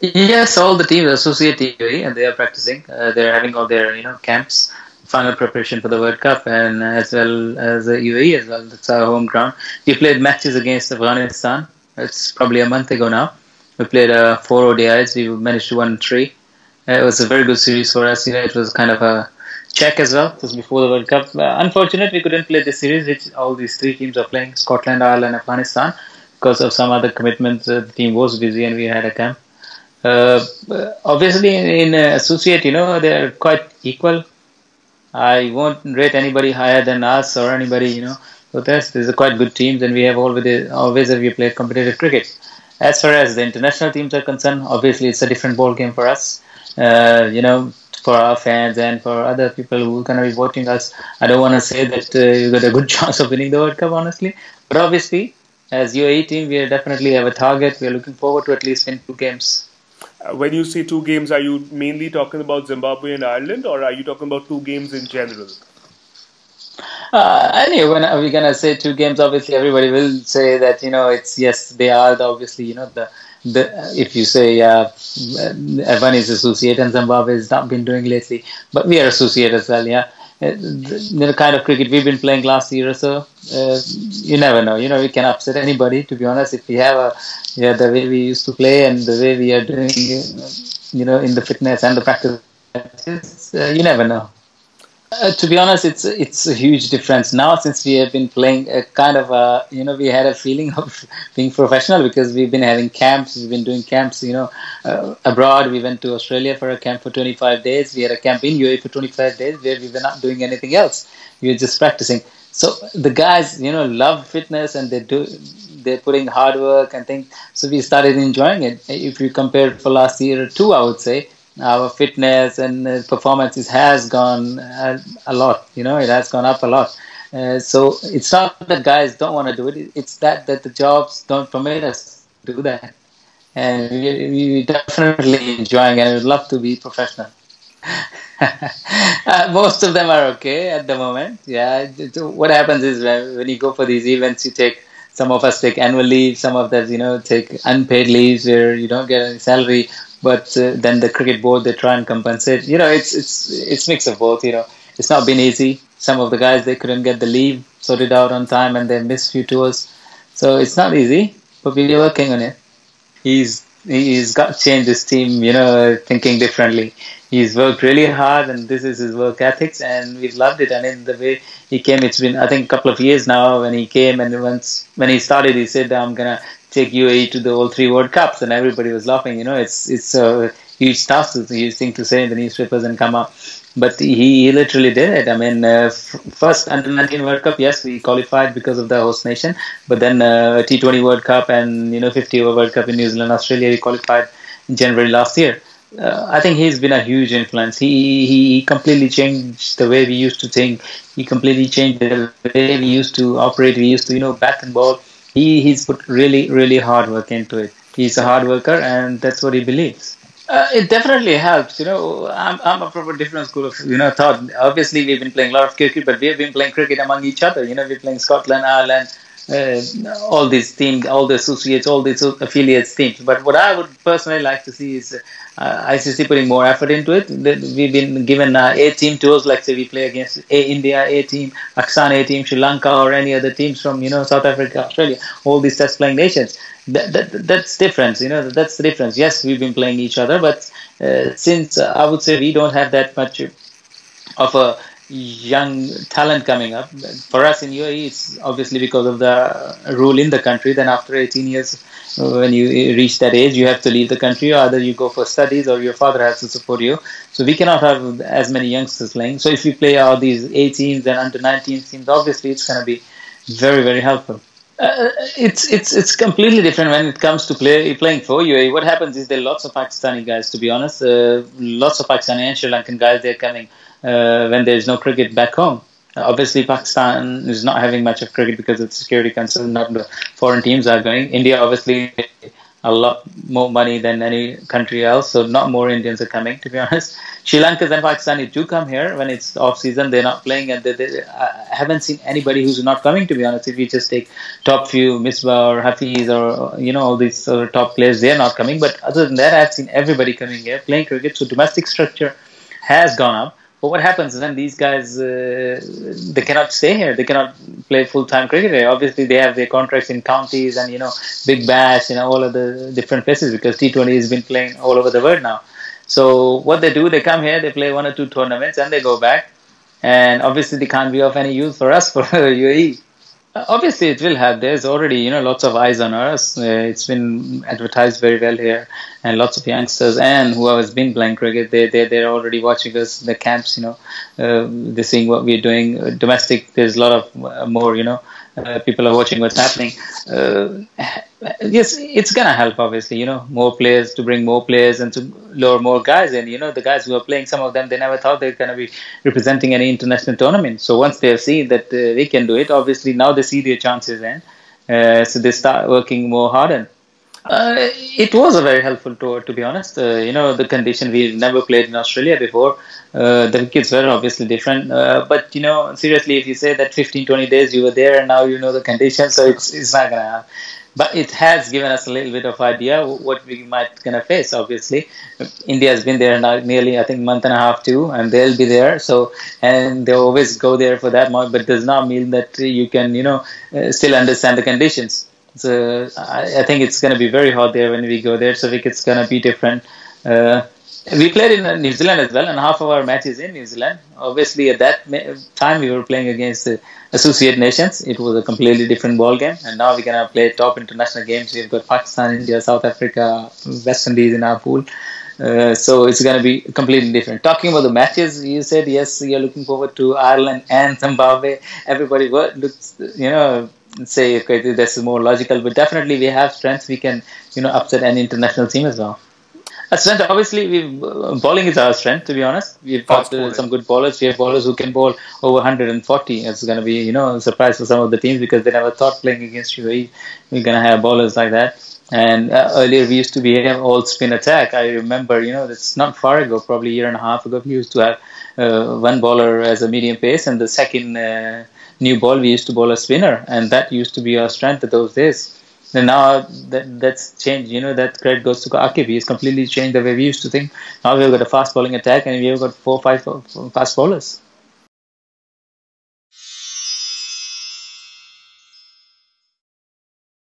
Yes, all the teams associate UAE and they are practicing. They're having all their camps, final preparation for the World Cup, and as well as UAE as well. That's our home ground. We played matches against Afghanistan. It's probably a month ago now. We played four ODIs. We managed to win three. It was a very good series for us. It was kind of a check as well. It was before the World Cup. Unfortunate we couldn't play this series, which all these three teams are playing: Scotland, Ireland, Afghanistan. Because of some other commitments, the team was busy and we had a camp. Uh, Obviously, in associate, they're quite equal. I won't rate anybody higher than us or anybody, So there's a quite good teams, and we have always have we played competitive cricket. As far as the international teams are concerned, obviously it's a different ball game for us. For our fans and for other people who are going to be watching us, I don't want to say that you got a good chance of winning the World Cup, honestly. But obviously, as UAE team, we definitely have a target. We are looking forward to at least win two games. When you say two games, are you mainly talking about Zimbabwe and Ireland, or are you talking about two games in general? Anyway, when we're gonna say two games, obviously everybody will say that it's yes they are obviously the if you say one is associate and Zimbabwe has not been doing lately, but we are associate as well, yeah. The kind of cricket we've been playing last year or so, you never know. We can upset anybody. To be honest, if we have the way we used to play and the way we are doing, in the fitness and the practice, you never know. To be honest, it's a huge difference now since we have been playing a kind of we had a feeling of being professional because we've been having camps, we've been doing camps, abroad. We went to Australia for a camp for 25 days. We had a camp in UAE for 25 days where we were not doing anything else. We were just practicing. So the guys, love fitness and they're putting hard work and things. So we started enjoying it. If you compare for last year or two, I would say our fitness and performances has gone a lot. It has gone up a lot. So it's not that guys don't want to do it. It's that the jobs don't permit us to do that. And we definitely enjoying and would love to be professional. Most of them are okay at the moment. Yeah. What happens is when you go for these events, some of us take annual leave, some of us, take unpaid leaves where you don't get any salary. But then the cricket board they try and compensate. It's mix of both. It's not been easy. Some of the guys they couldn't get the leave sorted out on time and they missed few tours. So it's not easy, but we're working on it. He's got to change his team, thinking differently. He's worked really hard, and this is his work ethics, and we've loved it. And in the way he came, it's been I think a couple of years now when he came, and when he started, he said, "I'm gonna take UAE to the all three World Cups," and everybody was laughing. It's a huge task, a huge thing to say in the newspapers and come up. But he literally did it. I mean, first under 19 World Cup, yes, we qualified because of the host nation. But then T20 World Cup and 50 over World Cup in New Zealand, Australia, we qualified in January last year. I think he's been a huge influence. He completely changed the way we used to think. He completely changed the way we used to operate. We used to bat and ball. He's put really really hard work into it. He's a hard worker, and that's what he believes. It definitely helps. I'm from a different school of thought. Obviously, we've been playing a lot of cricket, but we've been playing cricket among each other. We're playing Scotland, Ireland, all these teams, all the associates, all these affiliates teams. But what I would personally like to see is ICC putting more effort into it. We've been given A team tours, like say we play against India A team, Pakistan A team, Sri Lanka, or any other teams from South Africa, Australia. All these test playing nations. That's difference. That's the difference. Yes, we've been playing each other, but since I would say we don't have that much of a young talent coming up. For us in UAE, it's obviously because of the rule in the country. Then after 18 years, when you reach that age, you have to leave the country. Or either you go for studies or your father has to support you. So we cannot have as many youngsters playing. So if you play all these 18s and under 19 teams, obviously it's going to be very, very helpful. It's completely different when it comes to playing for UAE. What happens is there are lots of Pakistani guys, to be honest. Lots of Pakistani and Sri Lankan guys, they're coming when there's no cricket back home. Obviously, Pakistan is not having much of cricket because of security concerns. Not the foreign teams are going. India, obviously, a lot more money than any country else. So not more Indians are coming, to be honest. Sri Lankans and Pakistanis do come here when it's off season. They're not playing, and I haven't seen anybody who's not coming, to be honest. If you just take top few, Misbah or Hafiz or all these sort of top players, they're not coming. But other than that, I've seen everybody coming here playing cricket. So domestic structure has gone up. But what happens when these guys they cannot stay here? They cannot play full-time cricket here. Obviously, they have their contracts in counties and Big Bash, all of the different places because T20 has been playing all over the world now. So what they do, they come here, they play 1 or 2 tournaments, and they go back. And obviously, they can't be of any use for us for UAE. Obviously, it will have. There's already, lots of eyes on us. It's been advertised very well here, and lots of youngsters and who has been playing cricket, they're already watching us. The camps, they're seeing what we're doing. Domestic, there's a lot of more, people are watching what's happening. Yes, it's gonna help. Obviously, more players to bring more players and to lure more guys. And the guys who are playing, some of them they never thought they're gonna be representing any international tournament. So once they have seen that they can do it, obviously now they see their chances, and so they start working more harder. It was a very helpful tour, to be honest. The condition, we've never played in Australia before. The wickets were obviously different. But, seriously, if you say that 15, 20 days you were there and now you know the condition, so it's not going to happen. But it has given us a little bit of idea what we might gonna face. Obviously, India has been there now nearly, I think, month and a half too, and they'll be there. So, and they always go there for that month, but does not mean that you can, still understand the conditions. So I think it's going to be very hot there when we go there. So it's going to be different. We played in New Zealand as well, and half of our matches in New Zealand. Obviously, at that time we were playing against the associate nations. It was a completely different ball game, and now we're going to play top international games. We've got Pakistan, India, South Africa, West Indies in our pool. So it's going to be completely different. Talking about the matches, you said yes, you're looking forward to Ireland and Zimbabwe. Everybody looks, say, okay, this is more logical, but definitely we have strengths. We can, upset an international team as well. A strength, obviously, bowling is our strength, to be honest. We've got some good bowlers. We have bowlers who can bowl over 140. It's going to be, a surprise for some of the teams because they never thought playing against UAE. We're going to have bowlers like that. And earlier we used to be an all spin attack. I remember, it's not far ago, probably a year and a half ago, we used to have one bowler as a medium pace, and the second new ball we used to bowl a spinner, and that used to be our strength at those days. And now that's changed. That credit goes to Aaqib. He's completely changed the way we used to think. Now we've got a fast bowling attack, and we've got 4 or 5 fast bowlers.